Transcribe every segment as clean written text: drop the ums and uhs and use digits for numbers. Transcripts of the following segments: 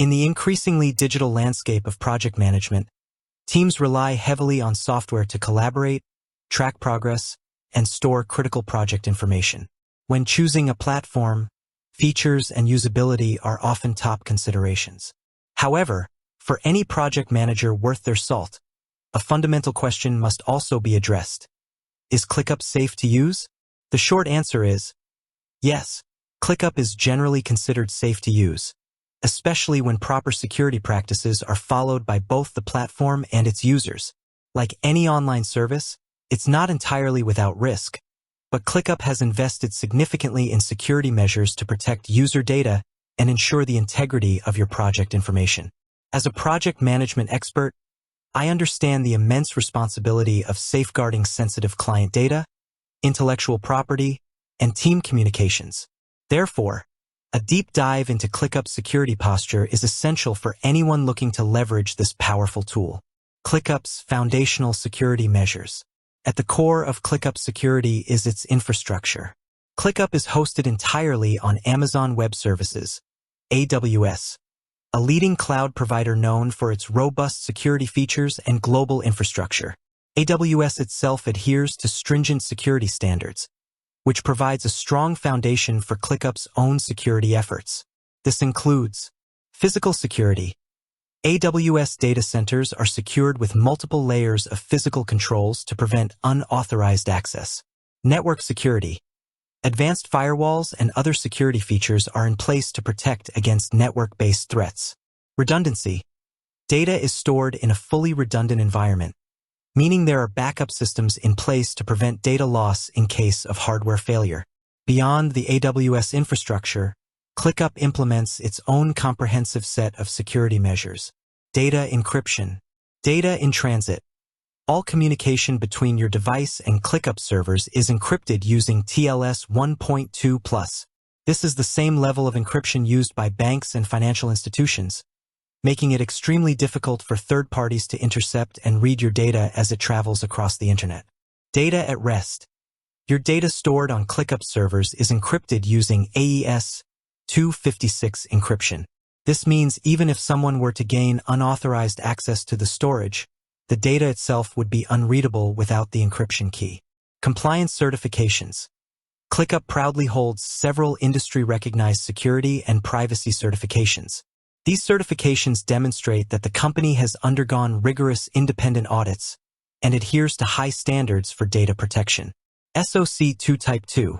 In the increasingly digital landscape of project management, teams rely heavily on software to collaborate, track progress, and store critical project information. When choosing a platform, features and usability are often top considerations. However, for any project manager worth their salt, a fundamental question must also be addressed. Is ClickUp safe to use? The short answer is yes. ClickUp is generally considered safe to use, especially when proper security practices are followed by both the platform and its users. Like any online service, it's not entirely without risk, but ClickUp has invested significantly in security measures to protect user data and ensure the integrity of your project information. As a project management expert, I understand the immense responsibility of safeguarding sensitive client data, intellectual property, and team communications. Therefore, a deep dive into ClickUp's security posture is essential for anyone looking to leverage this powerful tool. ClickUp's foundational security measures. At the core of ClickUp's security is its infrastructure. ClickUp is hosted entirely on Amazon Web Services, AWS, a leading cloud provider known for its robust security features and global infrastructure. AWS itself adheres to stringent security standards, which provides a strong foundation for ClickUp's own security efforts. This includes physical security. AWS data centers are secured with multiple layers of physical controls to prevent unauthorized access. Network security. Advanced firewalls and other security features are in place to protect against network-based threats. Redundancy. Data is stored in a fully redundant environment, meaning there are backup systems in place to prevent data loss in case of hardware failure. Beyond the AWS infrastructure, ClickUp implements its own comprehensive set of security measures. Data encryption. Data in transit. All communication between your device and ClickUp servers is encrypted using TLS 1.2+. This is the same level of encryption used by banks and financial institutions, making it extremely difficult for third parties to intercept and read your data as it travels across the internet. Data at rest. Your data stored on ClickUp servers is encrypted using AES 256 encryption. This means even if someone were to gain unauthorized access to the storage, the data itself would be unreadable without the encryption key. Compliance certifications. ClickUp proudly holds several industry-recognized security and privacy certifications. These certifications demonstrate that the company has undergone rigorous independent audits and adheres to high standards for data protection. SOC 2 Type 2.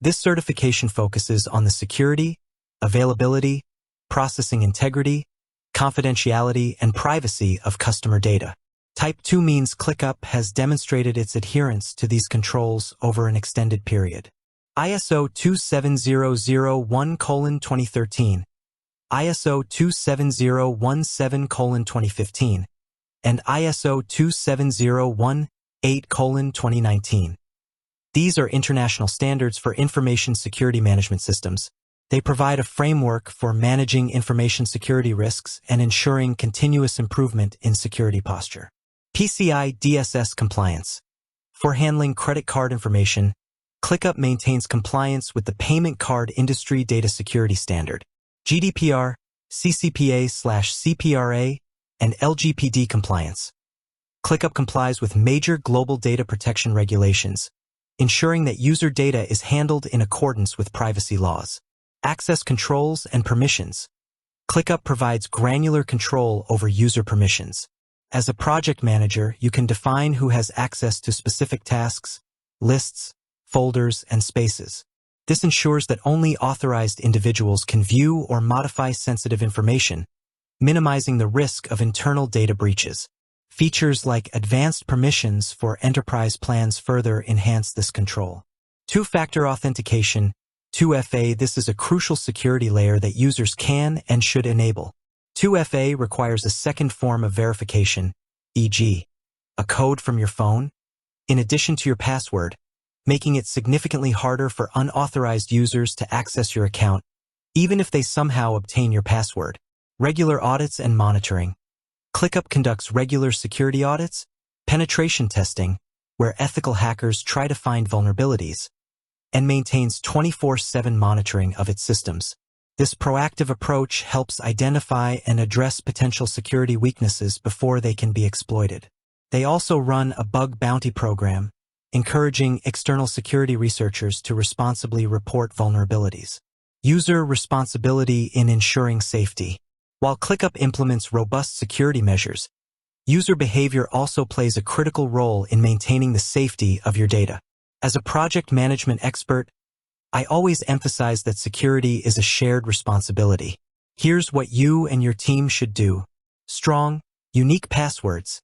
This certification focuses on the security, availability, processing integrity, confidentiality, and privacy of customer data. Type 2 means ClickUp has demonstrated its adherence to these controls over an extended period. ISO 27001:2013, ISO 27017:2015, and ISO 27018:2019. These are international standards for information security management systems. They provide a framework for managing information security risks and ensuring continuous improvement in security posture. PCI DSS compliance. For handling credit card information, ClickUp maintains compliance with the Payment Card Industry Data Security Standard, GDPR, CCPA/CPRA, and LGPD compliance. ClickUp complies with major global data protection regulations, ensuring that user data is handled in accordance with privacy laws. Access controls and permissions. ClickUp provides granular control over user permissions. As a project manager, you can define who has access to specific tasks, lists, folders, and spaces. This ensures that only authorized individuals can view or modify sensitive information, minimizing the risk of internal data breaches. Features like advanced permissions for enterprise plans further enhance this control. Two-factor authentication, 2FA. This is a crucial security layer that users can and should enable. 2FA requires a second form of verification, e.g., a code from your phone, in addition to your password, making it significantly harder for unauthorized users to access your account, even if they somehow obtain your password. Regular audits and monitoring. ClickUp conducts regular security audits, penetration testing, where ethical hackers try to find vulnerabilities, and maintains 24/7 monitoring of its systems. This proactive approach helps identify and address potential security weaknesses before they can be exploited. They also run a bug bounty program, encouraging external security researchers to responsibly report vulnerabilities. User responsibility in ensuring safety. While ClickUp implements robust security measures, user behavior also plays a critical role in maintaining the safety of your data. As a project management expert, I always emphasize that security is a shared responsibility. Here's what you and your team should do. Strong, unique passwords.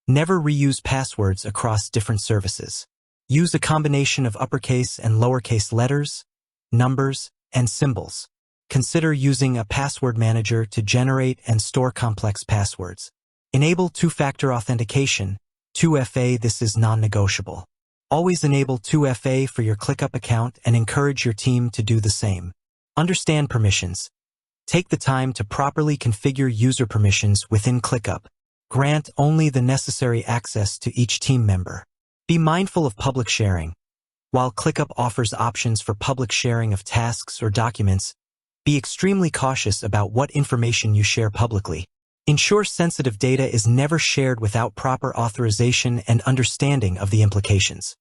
Never reuse passwords across different services. Use a combination of uppercase and lowercase letters, numbers, and symbols. Consider using a password manager to generate and store complex passwords. Enable two-factor authentication, 2FA. This is non-negotiable. Always enable 2FA for your ClickUp account and encourage your team to do the same. Understand permissions. Take the time to properly configure user permissions within ClickUp. Grant only the necessary access to each team member. Be mindful of public sharing. While ClickUp offers options for public sharing of tasks or documents, be extremely cautious about what information you share publicly. Ensure sensitive data is never shared without proper authorization and understanding of the implications.